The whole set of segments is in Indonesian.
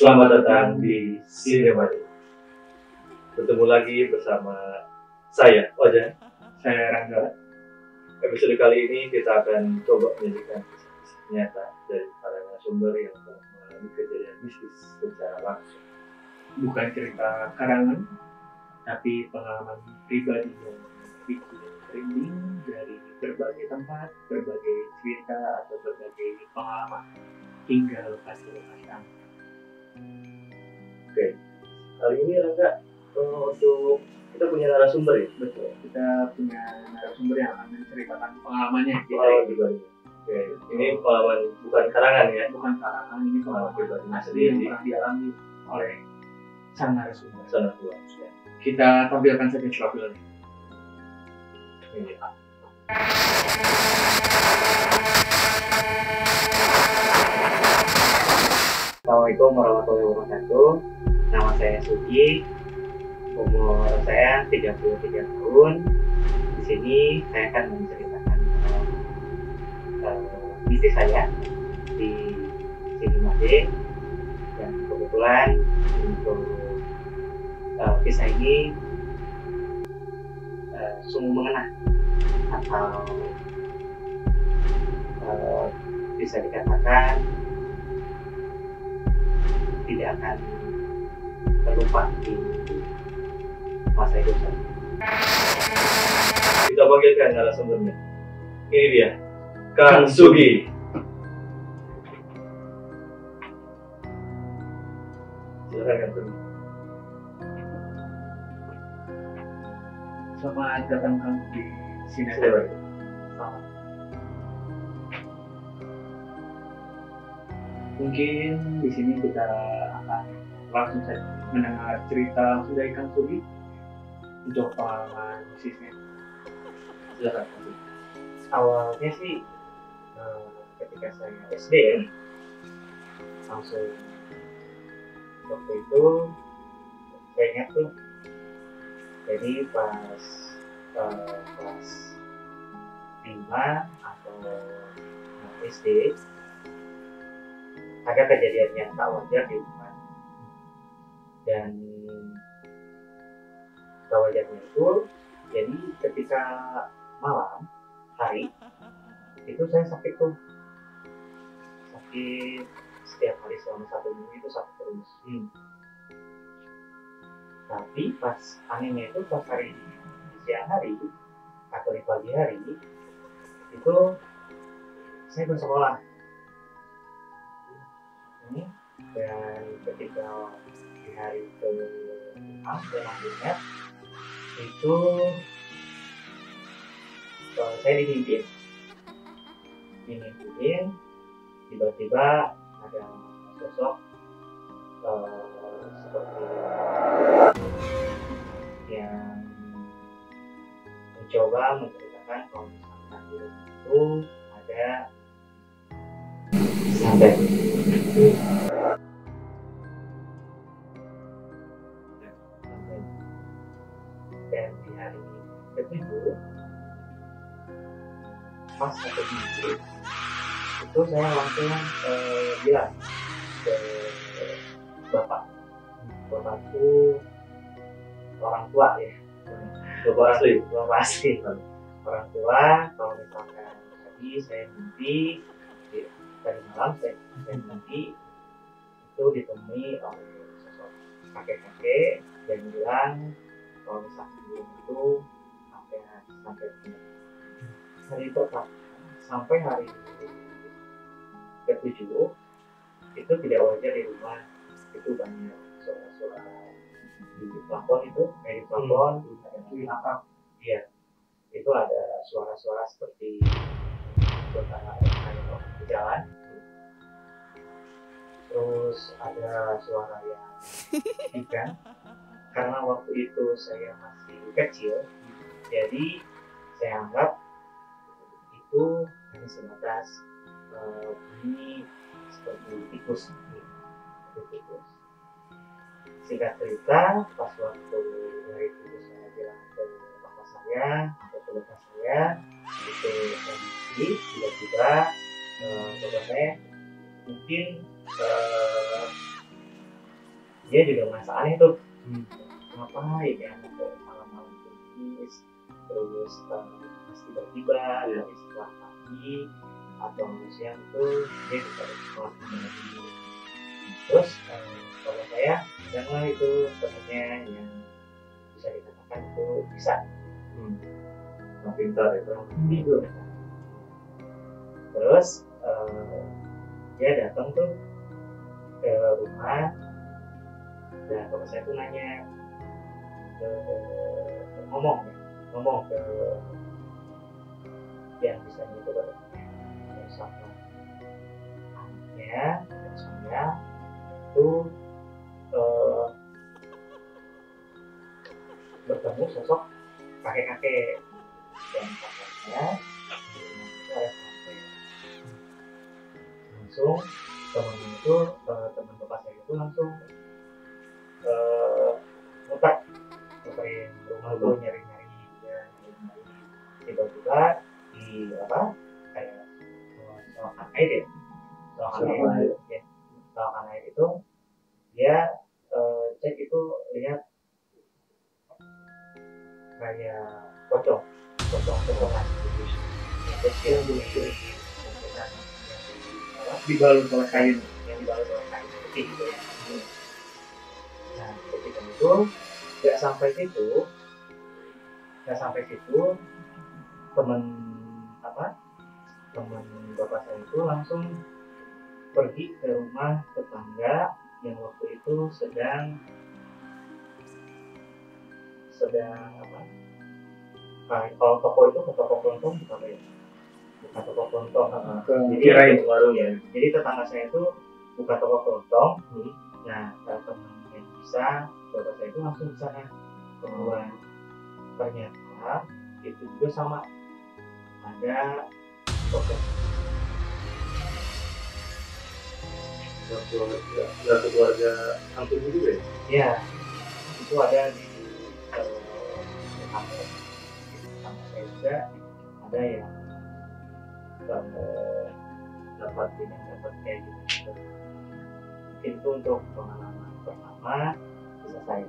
Selamat datang di Cinema. Bertemu lagi bersama saya, Ojan. Saya Rangga. Episode kali ini kita akan coba menyajikan kisah nyata dari para narasumber yang telah mengalami kejadian mistis secara langsung. Bukan cerita karangan, tapi pengalaman pribadi yang bikin merinding dari berbagai tempat, berbagai cerita, atau berbagai pengalaman hingga lokasi-lokasi aman. Oke, kali ini Rangga untuk kita punya narasumber ya? Betul, kita punya narasumber yang akan menceritakan pengalamannya. Pengalaman pribadi. Oke, ini pengalaman bukan karangan ya? Bukan karangan, ini pengalaman pribadi asli yang pernah dialami oleh sang narasumber. Sana dua. Ya. Kita tampilkan saja profilnya. Ini. Assalamualaikum warahmatullahi wabarakatuh. Nama saya Sugi. Umur saya 33 tahun. Di sini saya akan menceritakan bisnis saya di Cinema D. Dan kebetulan untuk kisah ini sungguh mengena atau bisa dikatakan tidak akan terlupa di masa hidup saya. Kita panggilkan narasumbernya. Ini dia, Kang Sugi. Silakan Kang Sugi. Selamat datang Kang di sini. Silakan. Mungkin di sini kita akan langsung saja mendengar cerita langsung dari Kang Sugi untuk pengalaman bisnisnya. Silakan Kang Sugi. Awalnya sih ketika saya SD ya, langsung waktu itu saya ingat tuh, jadi pas kelas 5 atau SD ada kejadian yang tak wajar di rumah, dan tak wajarnya itu jadi ketika malam hari itu saya sakit setiap hari selama 1 minggu itu sakit terus. Tapi pas anehnya itu pas hari di siang hari atau di pagi hari itu saya bersekolah. Dan ketika di hari ke-6 selanjutnya itu saya dimimpiin, tiba-tiba ada sosok seperti yang mencoba menceritakan kalau misalkan di rumah itu ada santet. Dan di hari ke-7 pas 1 minggu itu saya langsung bilang ke bapakku, orang tua ya, bapak asli orang tua, kalau misalkan tadi saya mimpi tadi malam saya mimpi itu ditemui oleh sosok kakek-kakek dan bilang kalau misalkan itu sampai hari pertama sampai hari ke-7 itu tidak wajar di rumah, itu banyak suara-suara di plafon, itu kayak di plafon ada di atap, iya itu ada suara-suara seperti suara air berjalan, terus ada suara yang ikan. Karena waktu itu saya masih kecil, jadi saya anggap itu hanya sebatas bunyi seperti tikus. Singkat cerita, pas waktu hari itu saya bilang ke bapak saya atau ke bapak saya itu kondisi tiba-tiba bapak saya mungkin aneh tuh. Ngapain ya malam-malam turis, terus pas tiba-tiba dari setelah pagi atau siang tuh dia bisa sekolah kembali. Terus kalau saya adalah itu temennya yang bisa dikatakan itu bisa pintar ya bang. Terus dia datang tuh ke rumah dan bapak saya tuh nanya ngomong ke yang bisa itu sama anaknya dan saya tuh bertemu sosok kakek-kakek dan kakeknya itu ada sampai langsung temannya itu teman bapak saya itu langsung muterin rumah itu nyari-nyari tiba-tiba di kayak selokan air selokan air itu dia cek itu lihat kayak potongan kecil dibalut oleh kain yang dibalut oleh kain putih gitu ya. Nah ketika itu nggak sampai situ teman bapak saya itu langsung pergi ke rumah tetangga yang waktu itu sedang kalau toko itu ke toko kelontong bukan toko kelontong kirain warung ya. Jadi tetangga saya itu buka toko kelontong. Nah teman yang bisa bapak saya itu langsung ke sana keluar. Ternyata itu juga sama ada sosok keluarga hampir juga ya? Iya, itu ada di tetangga saya juga ada yang dapat kayak gitu. Mungkin itu untuk pengalaman pertama bisa saya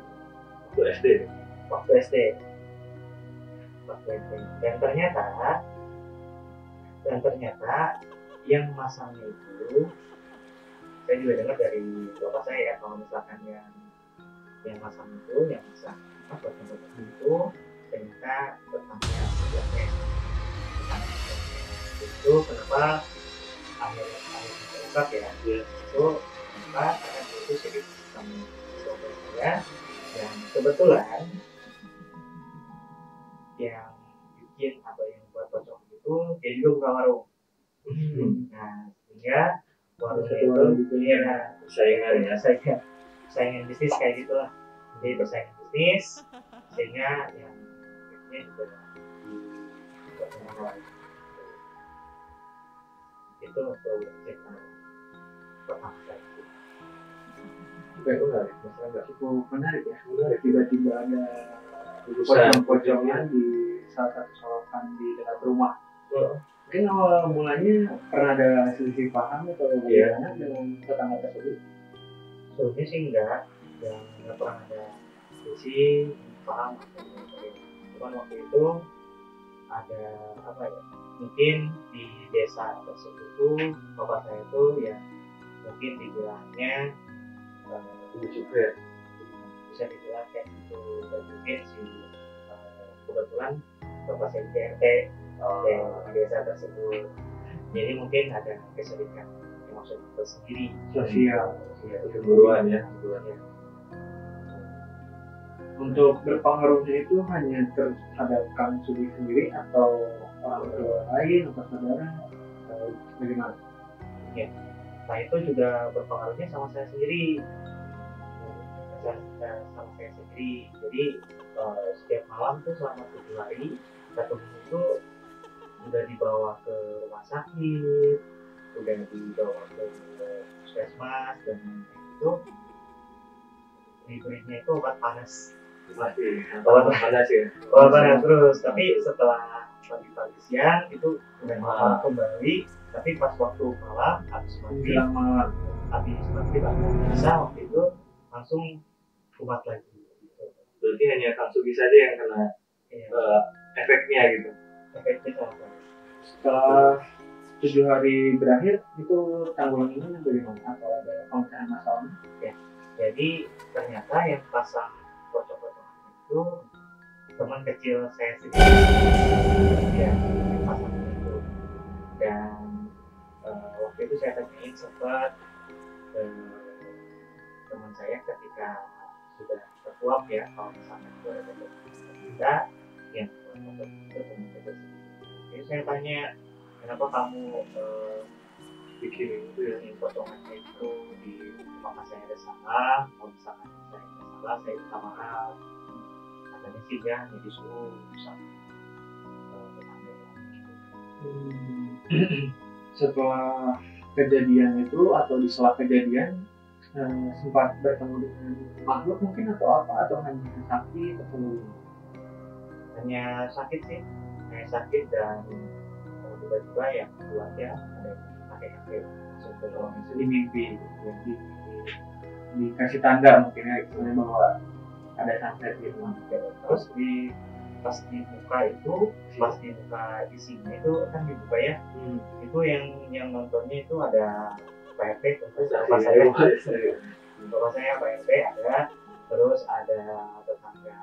waktu SD dan ternyata yang masangnya itu saya juga dengar dari bapak saya ya, kalau misalkan yang masang itu yang masang itu ternyata tetangga sebelahnya itu kenapa akhirnya terungkap ya itu kenapa karena itu sedikit sama saudara saya dan kebetulan yang bikin atau yang buat pocong itu dia juga buka warung. Nah sehingga warung itu ya saingan bisnis kayak gitulah. Jadi persaingan bisnis sehingga yang bisnisnya juga itu untuk cerita pertama kali. Cukup menarik ya. Tiba-tiba ada pocong-pocongan di salah satu solokan di dekat rumah. Mungkin awal mulanya pernah ada selisih paham atau bagaimana dengan tetangga tersebut? Sebelumnya sih enggak pernah ada selisih paham. Cuman waktu itu ada mungkin di desa tersebut tuh bapak saya tuh ya mungkin dibilangnya bisa dibilang kayak gitu dan mungkin kebetulan bapak saya di RT di desa tersebut jadi mungkin ada kesedihan yang maksud tersendiri Sosial kecemburuan ya. Untuk berpengaruhnya itu hanya terhadap Kang Sudi sendiri atau orang tua lain atau saudara atau bagaimana? Ya, nah itu juga berpengaruhnya sama saya sendiri. Jadi setiap malam tuh selama 7 hari satu minggu itu udah dibawa ke rumah sakit, udah dibawa ke puskesmas dan itu diberinya itu obat panas. Obat panas terus, tapi setelah pagi siang itu udah malam kembali, tapi pas waktu malam habis mandi bisa waktu itu langsung kumat lagi gitu. Berarti hanya Kang Sugi saja yang kena Iya, efeknya gitu. efeknya sangat banyak. Setelah 7 hari berakhir itu tanggulannya bagaimana atau ada pemecahan masalahnya? Jadi ternyata yang pasang pocong-pocongan itu teman kecil saya sendiri, ya, yang pasang itu. Dan waktu itu saya tanyain sempat ke teman saya ketika sudah terkuap ya, kalau misalnya itu ada kita yang untuk itu teman kecil sendiri. Jadi saya tanya, kenapa kamu Bikin itu ya. bikin potongannya itu di mama saya ada salah, kalau misalkan saya ada salah saya minta maaf. Katanya sih dia hanya disuruh sama tetangga yang gitu. Setelah kejadian itu atau di sela kejadian sempat bertemu dengan makhluk mungkin atau apa, atau hanya sakit atau Hanya sakit sih, hanya sakit dan tiba-tiba yang keluarga ada yang kakek-kakek masuk ke ruang itu di mimpi gitu. Jadi dikasih tanda mungkin ya istilahnya bahwa ada santet gitu. terus pas dibuka itu, pas dibuka isinya itu kan dibuka ya, itu yang nontonnya itu ada Pak RT, terus bapak saya Pak RT ada, terus ada tetangga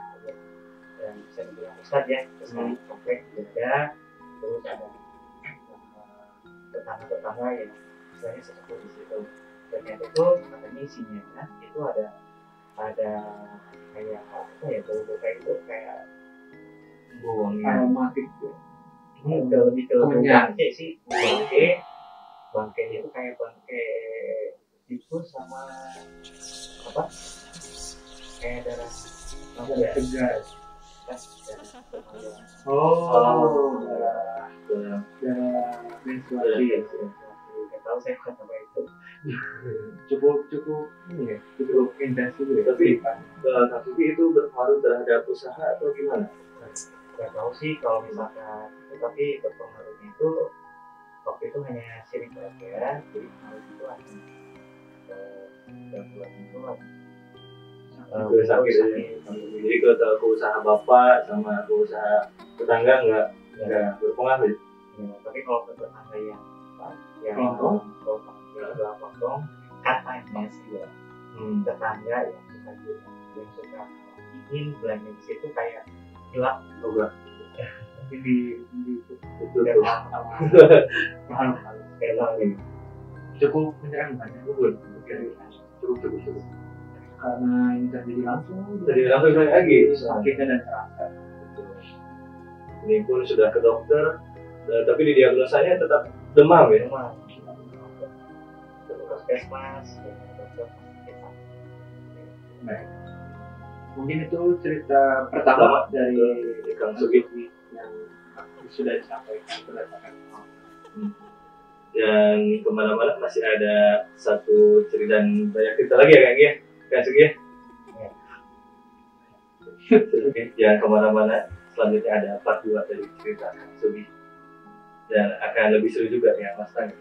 yang bisa dibilang ustad ya, terus komplek juga ada, terus ada tetangga-tetangga yang istilahnya sesepuh di situ. Ternyata itu katanya isinya itu ada kayak apa ya, bau kayak itu kayak baunya Aromatik ya. ini lebih ke bangke sih, bangke itu kayak bangke tikus sama apa kayak darah Ada tegas. Oh, Darah menstruasi. Iya. Nggak tahu saya kata apa itu. Cukup ini ya, cukup intens juga ya. Tapi Kang Sugi itu berpengaruh terhadap usaha atau gimana? Nggak tahu sih kalau misalkan itu, tapi berpengaruhnya itu waktu itu hanya sering aja, jadi pengaruh itu hanya bulan itu Ke sakit aja. Jadi ke usaha bapak sama ke usaha tetangga nggak berpengaruh. ya, tapi kalau ke tetangga yang Kelontong? potong katanya sih ya, tetangga yang suka ingin belanja di situ kayak hilang Enggak. Mungkin di Betul. makhluk kayak cukup menyeramkan ya. Cukup. Karena ini terjadi langsung Jadi langsung lagi. sakitnya dan terasa. Betul. Ini pun sudah ke dokter, tapi di diagnosanya tetap demam ya. rumah puskesmas dokter. Baik. Mungkin itu cerita pertama dari Kang Sugi. yang sudah disampaikan berdasarkan Dan kemana-mana masih ada satu cerita dan banyak cerita lagi ya Kang ya, Kang Sugi ya. Oke, jangan kemana-mana. Selanjutnya ada part 2 dari cerita Kang Sugi. Dan akan lebih seru juga ya Mas Tang.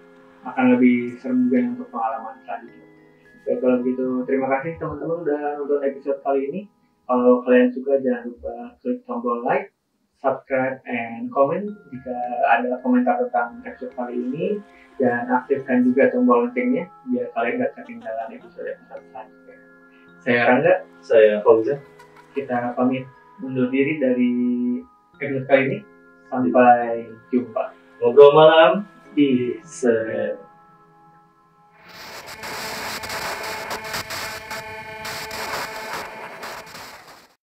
akan lebih seru juga untuk pengalaman selanjutnya. Baik, kalau begitu terima kasih teman-teman udah nonton episode kali ini. Kalau kalian suka jangan lupa klik tombol like, subscribe, and comment jika ada komentar tentang episode kali ini, dan aktifkan juga tombol loncengnya biar kalian gak ketinggalan episode selanjutnya. Saya Rangga, Saya Fauzan. kita pamit undur diri dari episode kali ini. Sampai jumpa Ngobrol malam di se